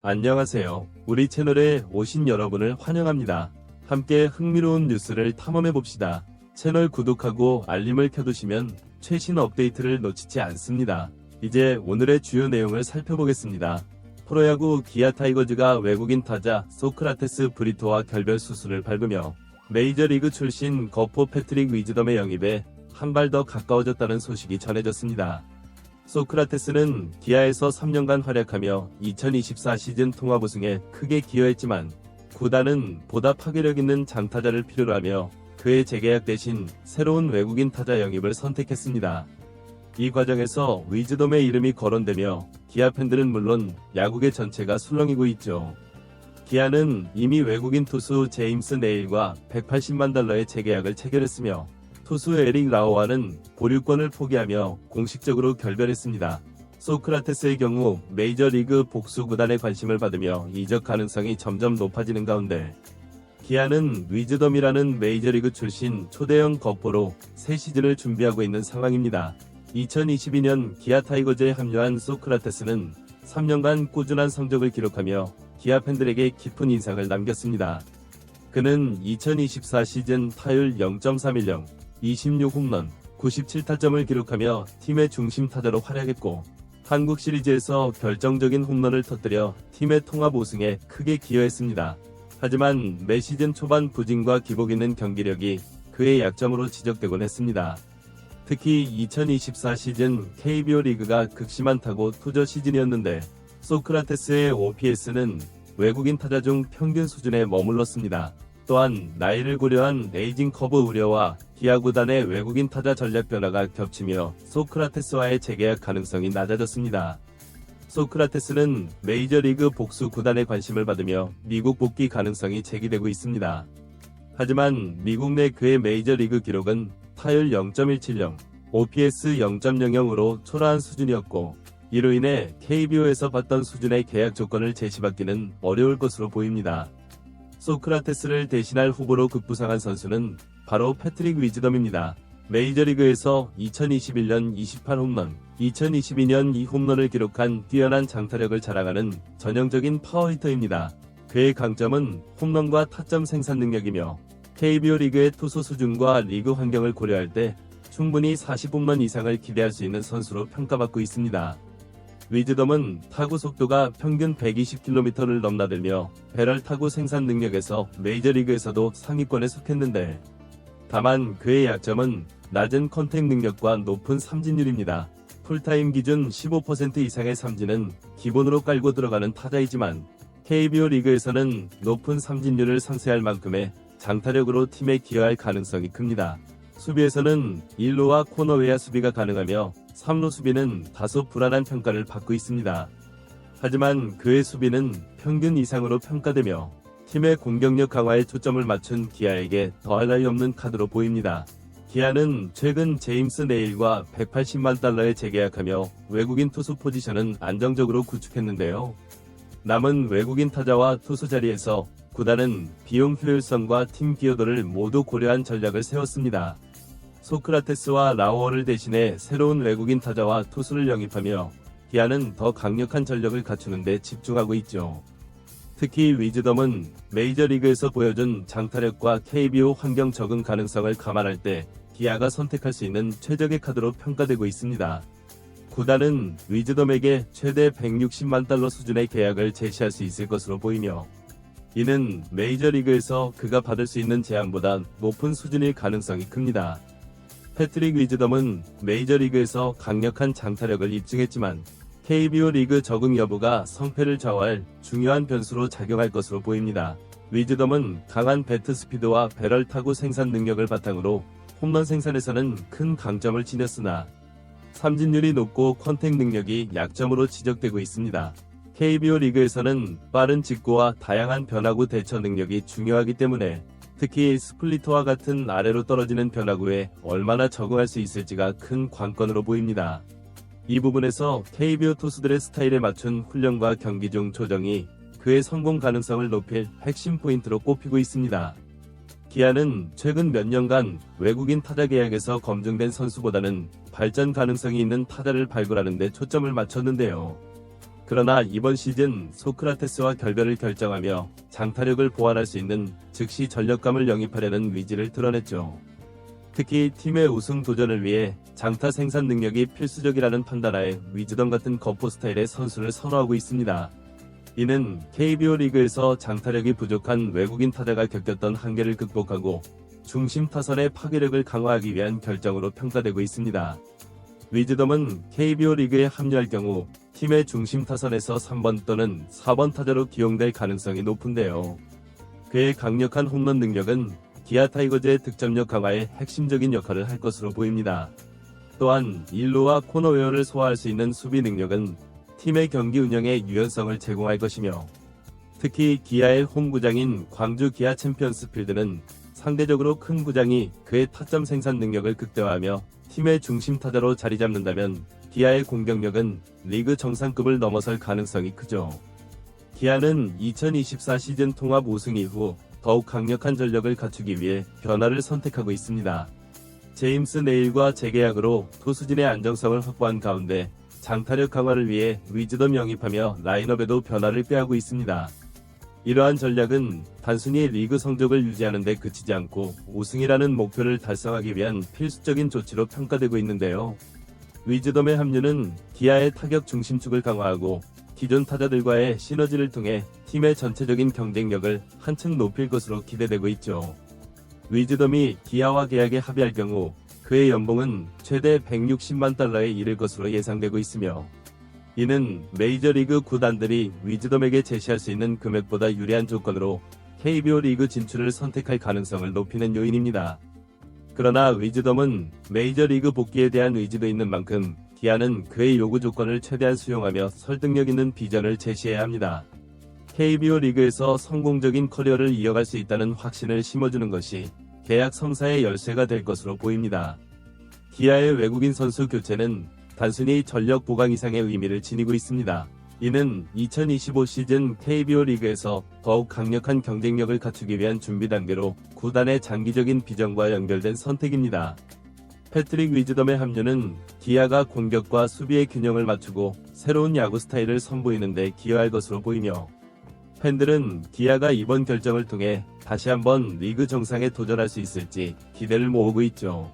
안녕하세요. 우리 채널에 오신 여러분을 환영합니다. 함께 흥미로운 뉴스를 탐험해봅시다. 채널 구독하고 알림을 켜두시면 최신 업데이트를 놓치지 않습니다. 이제 오늘의 주요 내용을 살펴보겠습니다. 프로야구 기아 타이거즈가 외국인 타자 소크라테스 브리토와 결별 수순을 밟으며 메이저리그 출신 거포 패트릭 위즈덤의 영입에 한 발 더 가까워졌다는 소식이 전해졌습니다. 소크라테스는 기아에서 3년간 활약하며 2024 시즌 통합 우승에 크게 기여했지만 구단은 보다 파괴력 있는 장타자를 필요로 하며 그의 재계약 대신 새로운 외국인 타자 영입을 선택했습니다. 이 과정에서 위즈덤의 이름이 거론되며 기아 팬들은 물론 야구계 전체가 술렁이고 있죠. 기아는 이미 외국인 투수 제임스 네일과 180만 달러의 재계약을 체결했으며 투수 에릭 라오와는 보류권을 포기하며 공식적으로 결별했습니다. 소크라테스의 경우 메이저리그 복수 구단의 관심을 받으며 이적 가능성이 점점 높아지는 가운데 기아는 위즈덤이라는 메이저리그 출신 초대형 거포로 새 시즌을 준비하고 있는 상황입니다. 2022년 기아 타이거즈에 합류한 소크라테스는 3년간 꾸준한 성적을 기록하며 기아 팬들에게 깊은 인상을 남겼습니다. 그는 2024 시즌 타율 0.310, 26홈런, 97타점을 기록하며 팀의 중심 타자로 활약했고 한국 시리즈에서 결정적인 홈런을 터뜨려 팀의 통합 우승에 크게 기여했습니다. 하지만 매 시즌 초반 부진과 기복 있는 경기력이 그의 약점으로 지적되곤 했습니다. 특히 2024 시즌 KBO 리그가 극심한 타고 투저 시즌이었는데 소크라테스의 OPS는 외국인 타자 중 평균 수준에 머물렀습니다. 또한 나이를 고려한 에이징 커브 우려와 기아 구단의 외국인 타자 전략 변화가 겹치며 소크라테스와의 재계약 가능성이 낮아졌습니다. 소크라테스는 메이저리그 복수 구단의 관심을 받으며 미국 복귀 가능성이 제기되고 있습니다. 하지만 미국 내 그의 메이저리그 기록은 타율 0.170, OPS 0.00으로 초라한 수준이었고 이로 인해 KBO에서 받던 수준의 계약 조건을 제시받기는 어려울 것으로 보입니다. 소크라테스를 대신할 후보로 급부상한 선수는 바로 패트릭 위즈덤입니다. 메이저리그에서 2021년 28홈런, 2022년 2홈런을 기록한 뛰어난 장타력을 자랑하는 전형적인 파워히터입니다. 그의 강점은 홈런과 타점 생산 능력이며 KBO 리그의 투수 수준과 리그 환경을 고려할 때 충분히 40홈런 이상을 기대할 수 있는 선수로 평가받고 있습니다. 위즈덤은 타구 속도가 평균 120km를 넘나들며 배럴 타구 생산 능력에서 메이저리그에서도 상위권에 속했는데 다만 그의 약점은 낮은 컨택 능력과 높은 삼진율입니다. 풀타임 기준 15% 이상의 삼진은 기본으로 깔고 들어가는 타자이지만 KBO 리그에서는 높은 삼진율을 상쇄할 만큼의 장타력으로 팀에 기여할 가능성이 큽니다. 수비에서는 1루와 코너 외야 수비가 가능하며 3루 수비는 다소 불안한 평가를 받고 있습니다. 하지만 그의 수비는 평균 이상으로 평가되며 팀의 공격력 강화에 초점을 맞춘 기아에게 더할 나위 없는 카드로 보입니다. 기아는 최근 제임스 네일과 180만 달러에 재계약하며 외국인 투수 포지션은 안정적으로 구축했는데요. 남은 외국인 타자와 투수 자리에서 구단은 비용 효율성과 팀 기여도를 모두 고려한 전략을 세웠습니다. 소크라테스와 라오어를 대신해 새로운 외국인 타자와 투수를 영입하며 기아는 더 강력한 전력을 갖추는 데 집중하고 있죠. 특히 위즈덤은 메이저리그에서 보여준 장타력과 KBO 환경 적응 가능성을 감안할 때 기아가 선택할 수 있는 최적의 카드로 평가되고 있습니다. 구단은 위즈덤에게 최대 160만 달러 수준의 계약을 제시할 수 있을 것으로 보이며 이는 메이저리그에서 그가 받을 수 있는 제한보다 높은 수준일 가능성이 큽니다. 패트릭 위즈덤은 메이저리그에서 강력한 장타력을 입증했지만 KBO 리그 적응 여부가 성패를 좌우할 중요한 변수로 작용할 것으로 보입니다. 위즈덤은 강한 배트 스피드와 배럴 타구 생산 능력을 바탕으로 홈런 생산에서는 큰 강점을 지녔으나 삼진율이 높고 컨택 능력이 약점으로 지적되고 있습니다. KBO 리그에서는 빠른 직구와 다양한 변화구 대처 능력이 중요하기 때문에 특히 스플리터와 같은 아래로 떨어지는 변화구에 얼마나 적응할 수 있을지가 큰 관건으로 보입니다. 이 부분에서 KBO 투수들의 스타일에 맞춘 훈련과 경기 중 조정이 그의 성공 가능성을 높일 핵심 포인트로 꼽히고 있습니다. 기아는 최근 몇 년간 외국인 타자 계약에서 검증된 선수보다는 발전 가능성이 있는 타자를 발굴하는 데 초점을 맞췄는데요. 그러나 이번 시즌 소크라테스와 결별을 결정하며 장타력을 보완할 수 있는 즉시 전력감을 영입하려는 의지를 드러냈죠. 특히 팀의 우승 도전을 위해 장타 생산 능력이 필수적이라는 판단하에 위즈덤 같은 거포 스타일의 선수를 선호하고 있습니다. 이는 KBO 리그에서 장타력이 부족한 외국인 타자가 겪었던 한계를 극복하고 중심 타선의 파괴력을 강화하기 위한 결정으로 평가되고 있습니다. 위즈덤은 KBO 리그에 합류할 경우 팀의 중심 타선에서 3번 또는 4번 타자로 기용될 가능성이 높은데요. 그의 강력한 홈런 능력은 기아 타이거즈의 득점력 강화에 핵심적인 역할을 할 것으로 보입니다. 또한 일루와 코너웨어를 소화할 수 있는 수비 능력은 팀의 경기 운영에 유연성을 제공할 것이며, 특히 기아의 홈구장인 광주 기아 챔피언스 필드는 상대적으로 큰 구장이 그의 타점 생산 능력을 극대화하며 팀의 중심 타자로 자리 잡는다면 기아의 공격력은 리그 정상급을 넘어설 가능성이 크죠. 기아는 2024 시즌 통합 우승 이후 더욱 강력한 전력을 갖추기 위해 변화를 선택하고 있습니다. 제임스 네일과 재계약으로 투수진의 안정성을 확보한 가운데 장타력 강화를 위해 위즈덤 영입하며 라인업에도 변화를 꾀하고 있습니다. 이러한 전략은 단순히 리그 성적을 유지하는 데 그치지 않고 우승이라는 목표를 달성하기 위한 필수적인 조치로 평가되고 있는데요. 위즈덤의 합류는 기아의 타격 중심축을 강화하고 기존 타자들과의 시너지를 통해 팀의 전체적인 경쟁력을 한층 높일 것으로 기대되고 있죠. 위즈덤이 기아와 계약에 합의할 경우 그의 연봉은 최대 160만 달러에 이를 것으로 예상되고 있으며, 이는 메이저리그 구단들이 위즈덤에게 제시할 수 있는 금액보다 유리한 조건으로 KBO 리그 진출을 선택할 가능성을 높이는 요인입니다. 그러나 위즈덤은 메이저리그 복귀에 대한 의지도 있는 만큼 기아는 그의 요구 조건을 최대한 수용하며 설득력 있는 비전을 제시해야 합니다. KBO 리그에서 성공적인 커리어를 이어갈 수 있다는 확신을 심어주는 것이 계약 성사의 열쇠가 될 것으로 보입니다. 기아의 외국인 선수 교체는 단순히 전력 보강 이상의 의미를 지니고 있습니다. 이는 2025 시즌 KBO 리그에서 더욱 강력한 경쟁력을 갖추기 위한 준비 단계로 구단의 장기적인 비전과 연결된 선택입니다. 패트릭 위즈덤의 합류는 기아가 공격과 수비의 균형을 맞추고 새로운 야구 스타일을 선보이는 데 기여할 것으로 보이며, 팬들은 기아가 이번 결정을 통해 다시 한번 리그 정상에 도전할 수 있을지 기대를 모으고 있죠.